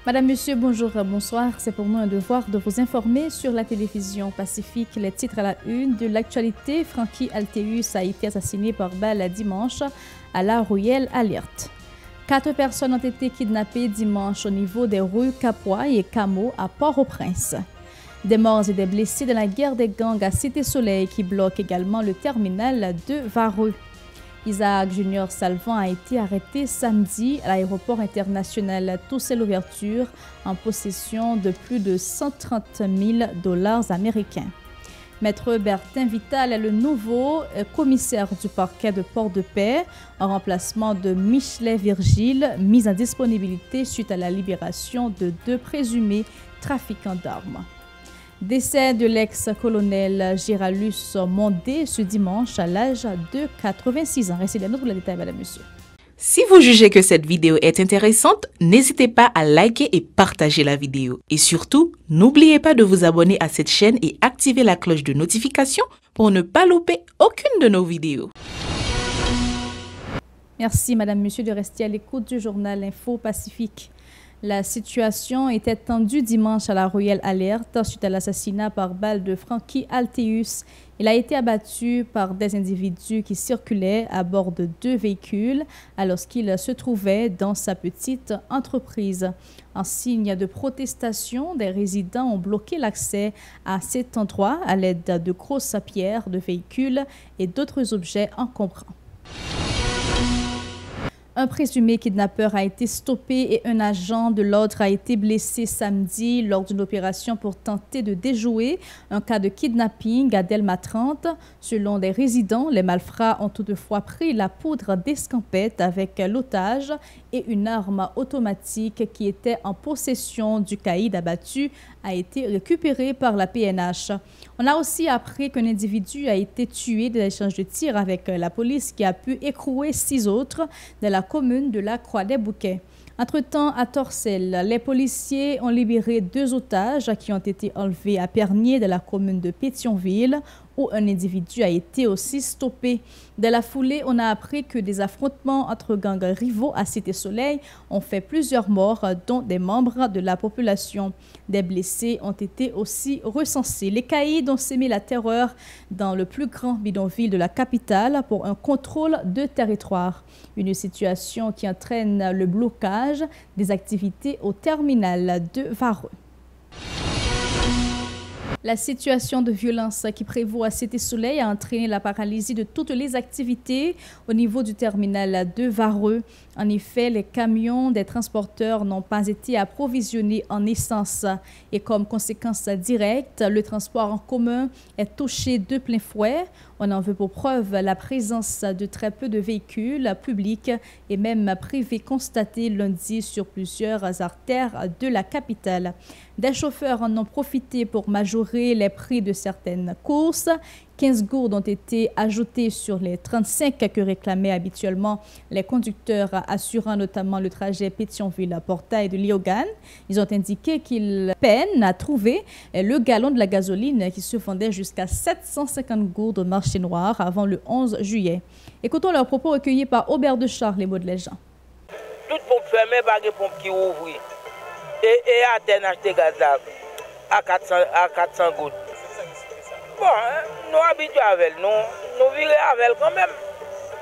Madame, Monsieur, bonjour, bonsoir. C'est pour nous un devoir de vous informer sur la télévision Pacifique. Les titres à la une de l'actualité. Frankie Altéus a été assassiné par balle dimanche à la Royal Alert. 4 personnes ont été kidnappées dimanche au niveau des rues Capois et Camo à Port-au-Prince. Des morts et des blessés dans la guerre des gangs à Cité-Soleil qui bloque également le terminal de Vareux. Isaac Junior Salvan a été arrêté samedi à l'aéroport international Toussaint-Louverture en possession de plus de 130 000 $ américains. Maître Bertin Vital est le nouveau commissaire du parquet de Port-de-Paix en remplacement de Michelet Virgile, mis en disponibilité suite à la libération de 2 présumés trafiquants d'armes. Décès de l'ex-colonel Géraldus Mondé ce dimanche à l'âge de 86 ans. Restez là pour le détail, madame, monsieur. Si vous jugez que cette vidéo est intéressante, n'hésitez pas à liker et partager la vidéo. Et surtout, n'oubliez pas de vous abonner à cette chaîne et activer la cloche de notification pour ne pas louper aucune de nos vidéos. Merci, madame, monsieur, de rester à l'écoute du journal Info Pacifique. La situation était tendue dimanche à la Royal Alert suite à l'assassinat par balle de Frankie Altéus. Il a été abattu par des individus qui circulaient à bord de 2 véhicules alors qu'il se trouvait dans sa petite entreprise. En signe de protestation, des résidents ont bloqué l'accès à cet endroit à l'aide de grosses pierres, de véhicules et d'autres objets encombrants. Un présumé kidnappeur a été stoppé et un agent de l'ordre a été blessé samedi lors d'une opération pour tenter de déjouer un cas de kidnapping à Delma 30. Selon des résidents, les malfrats ont toutefois pris la poudre d'escampette avec l'otage et une arme automatique qui était en possession du caïd abattu a été récupérée par la PNH. On a aussi appris qu'un individu a été tué dans l'échange de tirs avec la police qui a pu écrouer 6 autres de la commune de la Croix-des-Bouquets. Entre-temps, à Torcelles, les policiers ont libéré 2 otages qui ont été enlevés à Pernier de la commune de Pétionville, où un individu a été aussi stoppé. Dans la foulée, on a appris que des affrontements entre gangs rivaux à Cité-Soleil ont fait plusieurs morts, dont des membres de la population. Des blessés ont été aussi recensés. Les caïds ont sémé la terreur dans le plus grand bidonville de la capitale pour un contrôle de territoire. Une situation qui entraîne le blocage des activités au terminal de Vareux. La situation de violence qui prévaut à Cité-Soleil a entraîné la paralysie de toutes les activités au niveau du terminal de Vareux. En effet, les camions des transporteurs n'ont pas été approvisionnés en essence et comme conséquence directe, le transport en commun est touché de plein fouet. On en veut pour preuve la présence de très peu de véhicules publics et même privés constatés lundi sur plusieurs artères de la capitale. Des chauffeurs en ont profité pour majorer les prix de certaines courses. 15 gourdes ont été ajoutées sur les 35 que réclamaient habituellement les conducteurs assurant notamment le trajet Pétionville-Portail de Léogane. Ils ont indiqué qu'ils peinent à trouver le gallon de la gasoline qui se vendait jusqu'à 750 gourdes au marché noir avant le 11 juillet. Écoutons leurs propos recueillis par Aubert de Charles, les mots de les gens. Toute pompe fermée, pas de pompe qui ouvre. Et à terre acheter gaz à 400 gouttes. Bon, nous habitués avec nous vivons avec quand même.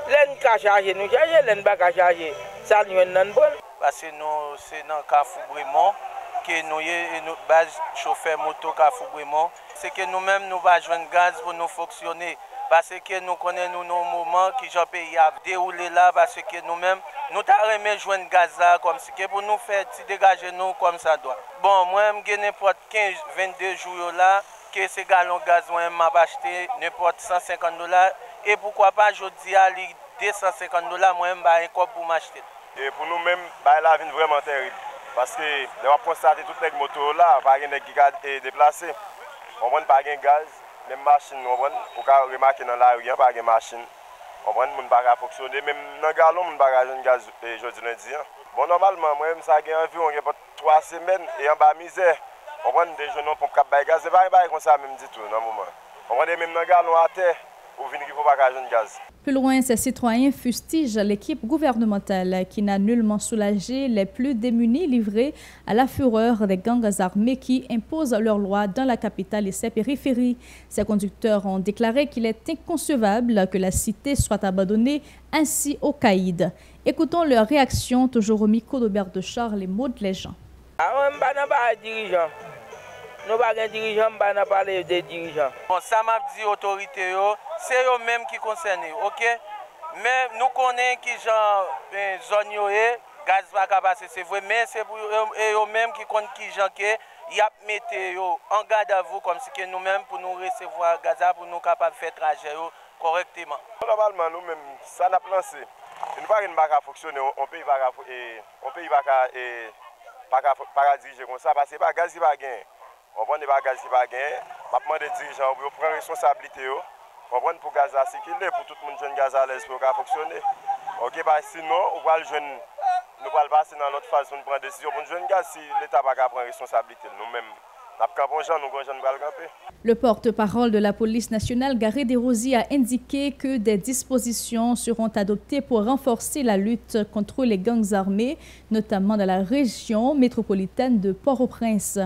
L'un qui a chargé, nous charger, l'un qui a chargé, ça nous est non bon. Parce que nous, c'est dans le Carrefour Brémont que nous sommes base chauffeur moto Carrefour Brémont. C'est que nous-mêmes, nous allons joindre gaz pour nous fonctionner. Parce que nous connaissons nos moments qui ont pays à dérouler là, parce que nous-mêmes, nous avons joindre gaz là, comme si pour nous faire dégager nous comme ça doit. Bon, moi, je n'importe 15-22 jours là, que ces gallons gaz, moi, m'a acheté n'importe 150 $. Et pourquoi pas, je dis à 250 $, moi, je vais un pour m'acheter. Et pour nous-mêmes, la vie est vraiment terrible. Parce que nous avons constaté toutes les motos là, pas de qui déplacés. On ne pas de gaz. Même machine, on peut remarquer dans la rue, il n'y a pas de machine. On ne peut pas fonctionner. Même dans le galon, on ne peut pas de gaz aujourd'hui lundi. Bon, normalement, moi, ça a environ 3 semaines et en bas misère. On prend des jeunes pour cap gaz. C'est pas comme ça même du tout dans le moment. On prend même dans le galon à terre. pour venir pour pas jouer gaz. Plus loin, ces citoyens fustigent l'équipe gouvernementale qui n'a nullement soulagé les plus démunis livrés à la fureur des gangs armés qui imposent leurs lois dans la capitale et ses périphéries. Ces conducteurs ont déclaré qu'il est inconcevable que la cité soit abandonnée ainsi aux caïds. Écoutons leur réaction, toujours au micro d'Aubert de Charles et Maud Léjean. Nous n'avons pas de dirigeants, nous n'avons pas parlé des dirigeants. Bon, ça m'a dit autorité, c'est eux-mêmes qui concernent, ok? Mais nous connaissons qui genre zone gaz va passer, c'est vrai, mais c'est eux-mêmes qui connaissent qui genre y a metté en garde à vous comme si que nous-mêmes pour nous recevoir gaz pour nous capables de faire trajet correctement. Normalement nous-mêmes ça n'a pas lancé. Nous pas fonctionner, on peut pas diriger comme ça parce que pas gaz il va gagner. On prend des bagages qui va gagner, on prend des dirigeants pour prendre responsabilité, on prend pour gaz à circuler, pour tout le monde jeune gaz à l'aise pour fonctionner. OK, bah sinon on va le jeune nous va passer dans l'autre phase pour prendre décision pour jeune gaz si l'état va prendre responsabilité nous-mêmes. Le porte-parole de la police nationale, Garé Desrosiers, a indiqué que des dispositions seront adoptées pour renforcer la lutte contre les gangs armés, notamment dans la région métropolitaine de Port-au-Prince.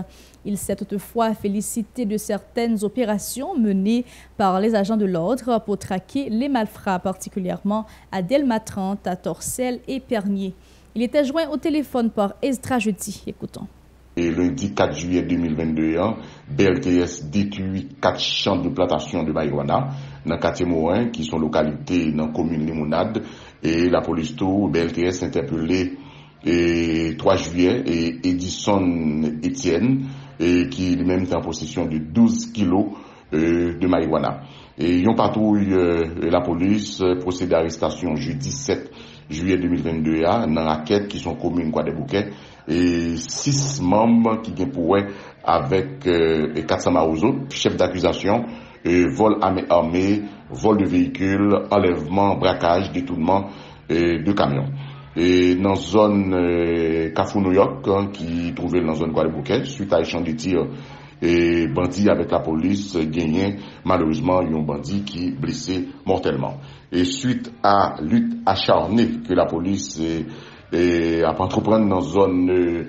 Il s'est toutefois félicité de certaines opérations menées par les agents de l'ordre pour traquer les malfrats, particulièrement à Delma 30, à Torcelles et Pernier. Il était joint au téléphone par Esdra Jeudi. Écoutons. Et lundi 4 juillet 2022, BLTS détruit 4 champs de plantation de marijuana dans le quartier Morin, qui sont localités dans la commune Limonade. Et la police BLTS interpellé 3 juillet et Edison Etienne, qui lui-même est en possession de 12 kilos de marijuana. Et une patrouille la police procède à l'arrestation jeudi 7 juillet 2022 dans la quête qui sont communes Guadeloupe et 6 membres qui viennent pour avec 400 marosos, chef d'accusation, vol armé, vol de véhicules, enlèvement, braquage, détournement de camions. Et dans la zone Carrefour New York, qui trouvait dans la zone Guadeloupe, suite à échange de tirs et bandits avec la police, gagné malheureusement un bandit qui est blessé mortellement. Et suite à lutte acharnée que la police a entreprendre dans la zone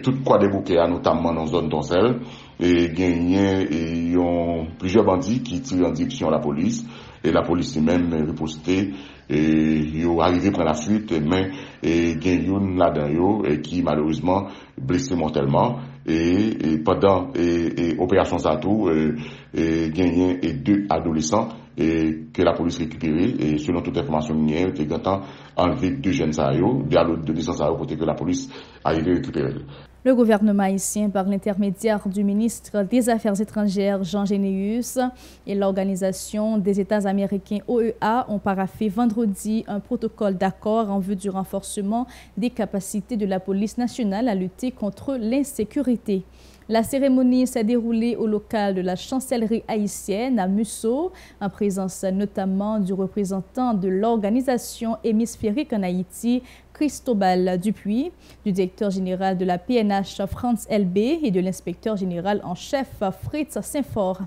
toute Guadeloupe, notamment dans la zone d'Oncel, et gagné plusieurs bandits qui tirent en direction à la police. Et la police même riposté et ils sont arrivés prendre la fuite mais gagné là-dedans qui malheureusement blessé mortellement et pendant opération Zato gagné 2 adolescents que la police récupéré et selon toute information minière était content enlevé 2 jeunes des adolescents pour que la police arrive récupérer. Le gouvernement haïtien, par l'intermédiaire du ministre des Affaires étrangères Jean Généus et l'Organisation des États américains OEA ont paraphé vendredi un protocole d'accord en vue du renforcement des capacités de la police nationale à lutter contre l'insécurité. La cérémonie s'est déroulée au local de la chancellerie haïtienne à Musso, en présence notamment du représentant de l'organisation hémisphérique en Haïti, Cristobal Dupuis, du directeur général de la PNH Franz LB et de l'inspecteur général en chef Fritz Saint-Fort.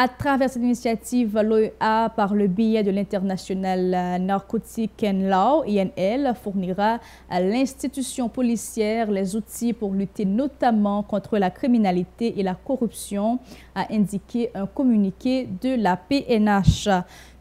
À travers cette initiative, l'OEA, par le biais de l'International Narcotic Law, INL, fournira à l'institution policière les outils pour lutter notamment contre la criminalité et la corruption, a indiqué un communiqué de la PNH.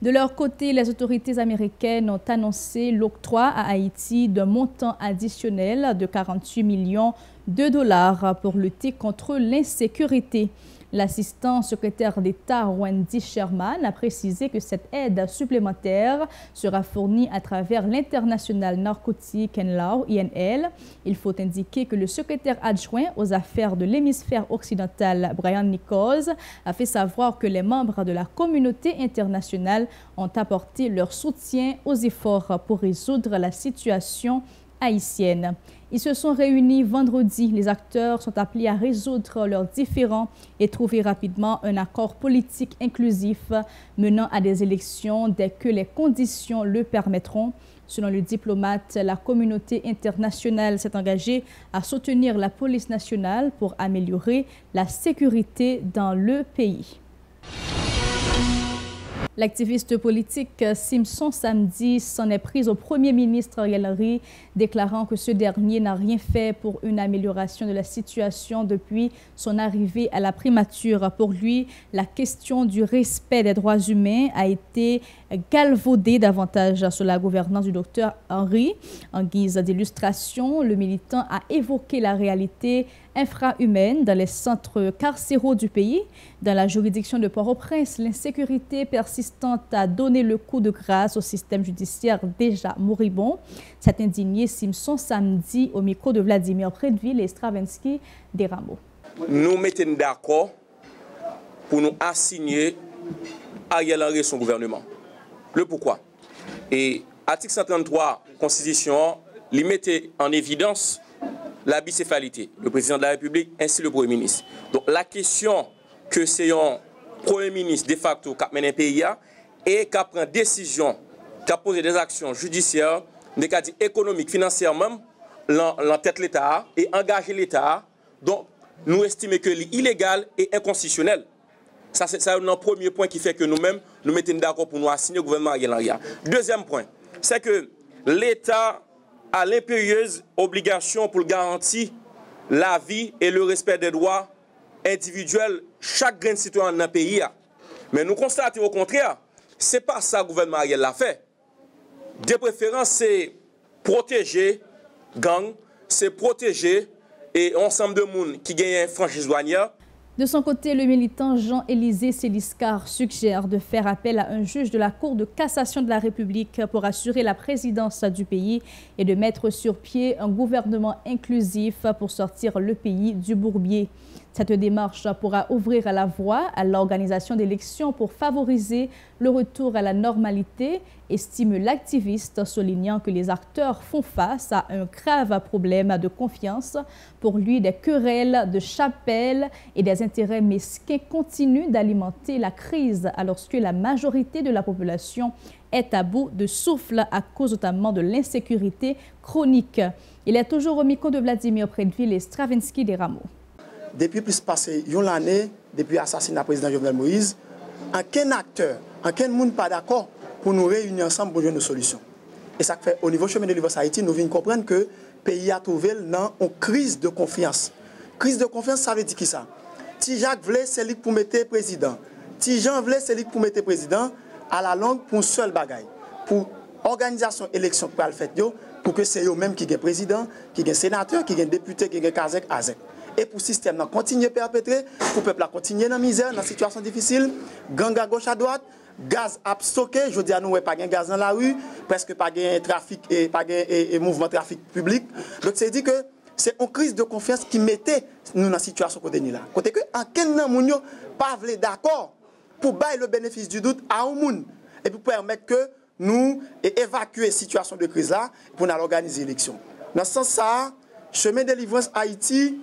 De leur côté, les autorités américaines ont annoncé l'octroi à Haïti d'un montant additionnel de 48 millions de dollars pour lutter contre l'insécurité. L'assistant secrétaire d'État Wendy Sherman a précisé que cette aide supplémentaire sera fournie à travers l'International Narcotic Law, INL. Il faut indiquer que le secrétaire adjoint aux affaires de l'hémisphère occidental, Brian Nichols, a fait savoir que les membres de la communauté internationale ont apporté leur soutien aux efforts pour résoudre la situation haïtienne. Ils se sont réunis vendredi. Les acteurs sont appelés à résoudre leurs différends et trouver rapidement un accord politique inclusif menant à des élections dès que les conditions le permettront. Selon le diplomate, la communauté internationale s'est engagée à soutenir la police nationale pour améliorer la sécurité dans le pays. L'activiste politique Simpson samedi s'en est prise au Premier ministre Ariel Henry, déclarant que ce dernier n'a rien fait pour une amélioration de la situation depuis son arrivée à la primature. Pour lui, la question du respect des droits humains a été galvaudée davantage sur la gouvernance du docteur Henry. En guise d'illustration, le militant a évoqué la réalité infrahumaine dans les centres carcéraux du pays. Dans la juridiction de Port-au-Prince, l'insécurité persistante a donné le coup de grâce au système judiciaire déjà moribond. S'est indigné Simpson samedi au micro de Vladimir Predville et Stravinsky des Rameaux. Nous mettons d'accord pour nous assigner Ariel Henry et son gouvernement. Le pourquoi? Et article 133 Constitution, il mettait en évidence la bicéphalité, le président de la République ainsi le Premier ministre. Donc la question que c'est un Premier ministre de facto qui mène un pays et qui prend décision, qui a posé des actions judiciaires, des cas économiques, financièrement, en tête l'État et engager l'État. Donc nous estimons que c'est illégal et inconstitutionnel. Ça c'est un premier point qui fait que nous-mêmes, nous mettons d'accord pour nous assigner au gouvernement Ariel Henry. Deuxième point, c'est que l'État a l'impérieuse obligation pour garantir la vie et le respect des droits individuels chaque grain de citoyen dans le pays. Mais nous constatons au contraire, ce n'est pas ça que le gouvernement Ariel l'a fait. De préférence, c'est protéger gang, c'est protéger et ensemble de monde qui gagne un franchise douanière. De son côté, le militant Jean-Élisée Céliscar suggère de faire appel à un juge de la Cour de cassation de la République pour assurer la présidence du pays et de mettre sur pied un gouvernement inclusif pour sortir le pays du bourbier. Cette démarche pourra ouvrir la voie à l'organisation d'élections pour favoriser le retour à la normalité, estime l'activiste, soulignant que les acteurs font face à un grave problème de confiance. Pour lui, des querelles de chapelle et des intérêts mesquins continuent d'alimenter la crise alors que la majorité de la population est à bout de souffle à cause notamment de l'insécurité chronique. Il est toujours au micro de Vladimir Predville et Stravinsky des Rameaux. Depuis plus passé une année, depuis l'assassinat du président Jovenel Moïse, aucun acteur, aucun monde pas d'accord pour nous réunir ensemble pour trouver une solution. Et ça fait au niveau chemin de l'Université Haïti, nous venons comprendre que le pays a trouvé dans une crise de confiance. Crise de confiance, ça veut dire qui ça? Si Jacques voulait, c'est lui pour mettre président. Si Jean voulait, c'est lui pour mettre président à la longue pour un seul bagaille. Pour organisation élection pour le fait, pour que c'est eux-mêmes qui gagnent président, qui gagnent sénateur, qui gagnent député, qui gagnent Kazek, Azek. Et pour le système continuer à perpétrer, pour le peuple continuer dans la misère, dans la situation difficile, gang à gauche à droite, gaz à stocker, je dis à nous, pas de gaz dans la rue, presque pas de trafic et pas de mouvement trafic public. Donc c'est dit que c'est une crise de confiance qui mettait nous dans la situation qu'on est là. Côté que en quel monde pas d'accord pour bailler le bénéfice du doute à un monde et pour permettre que nous évacuer la situation de crise là pour nous organiser l'élection. Dans ce sens ça, chemin de délivrance Haïti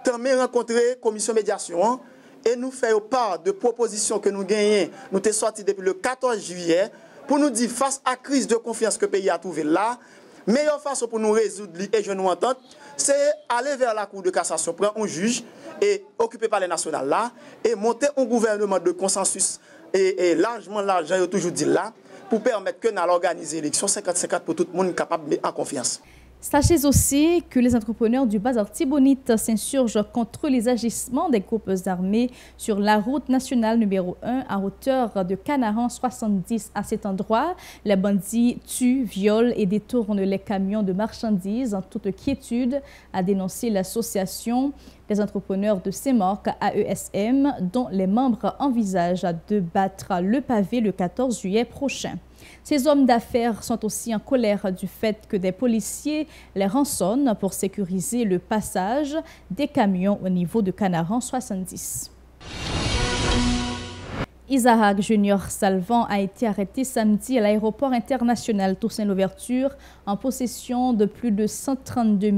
t'as rencontré la commission médiation et nous faisons part de propositions que nous gagnons. Nous sommes sortis depuis le 14 juillet pour nous dire face à la crise de confiance que le pays a trouvé là, meilleure façon pour nous résoudre et je nous entends, c'est aller vers la Cour de cassation, prendre un juge et occuper par les nationales là et monter un gouvernement de consensus et largement l'argent, je toujours dit là, pour permettre que nous organiser l'élection 50-50 pour tout le monde capable de en confiance. Sachez aussi que les entrepreneurs du bazar Tibonite s'insurgent contre les agissements des groupes armés sur la route nationale numéro 1 à hauteur de Canaran 70. À cet endroit, les bandits tuent, violent et détournent les camions de marchandises en toute quiétude, a dénoncé l'association des entrepreneurs de Saint-Marc AESM, dont les membres envisagent de battre le pavé le 14 juillet prochain. Ces hommes d'affaires sont aussi en colère du fait que des policiers les rançonnent pour sécuriser le passage des camions au niveau de Canaran 70. Isaac Junior Salvan a été arrêté samedi à l'aéroport international Toussaint-Louverture en possession de plus de 132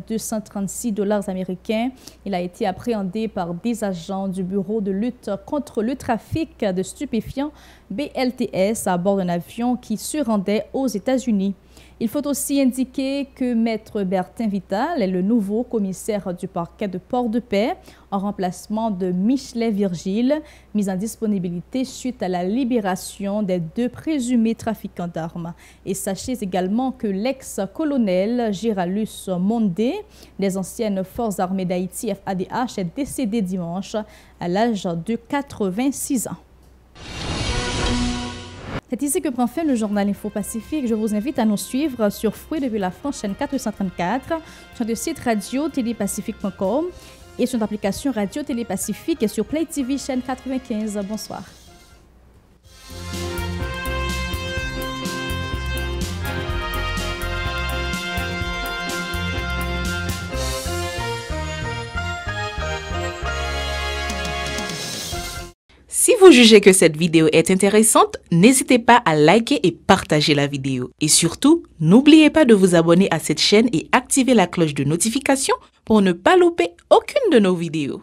236 $ américains. Il a été appréhendé par des agents du Bureau de lutte contre le trafic de stupéfiants BLTS à bord d'un avion qui se rendait aux États-Unis. Il faut aussi indiquer que Maître Bertin Vital est le nouveau commissaire du parquet de Port-de-Paix en remplacement de Michelet Virgile, mis en disponibilité suite à la libération des 2 présumés trafiquants d'armes. Et sachez également que l'ex-colonel Géraldus Mondé, des anciennes forces armées d'Haïti FADH, est décédé dimanche à l'âge de 86 ans. C'est ici que prend fin le journal Info Pacifique. Je vous invite à nous suivre sur Fouet depuis la France, chaîne 434, sur le site radio-télépacifique.com et sur l'application Radio Télé Pacifique et sur Play TV, chaîne 95. Bonsoir. Si vous jugez que cette vidéo est intéressante, n'hésitez pas à liker et partager la vidéo. Et surtout, n'oubliez pas de vous abonner à cette chaîne et activer la cloche de notification pour ne pas louper aucune de nos vidéos.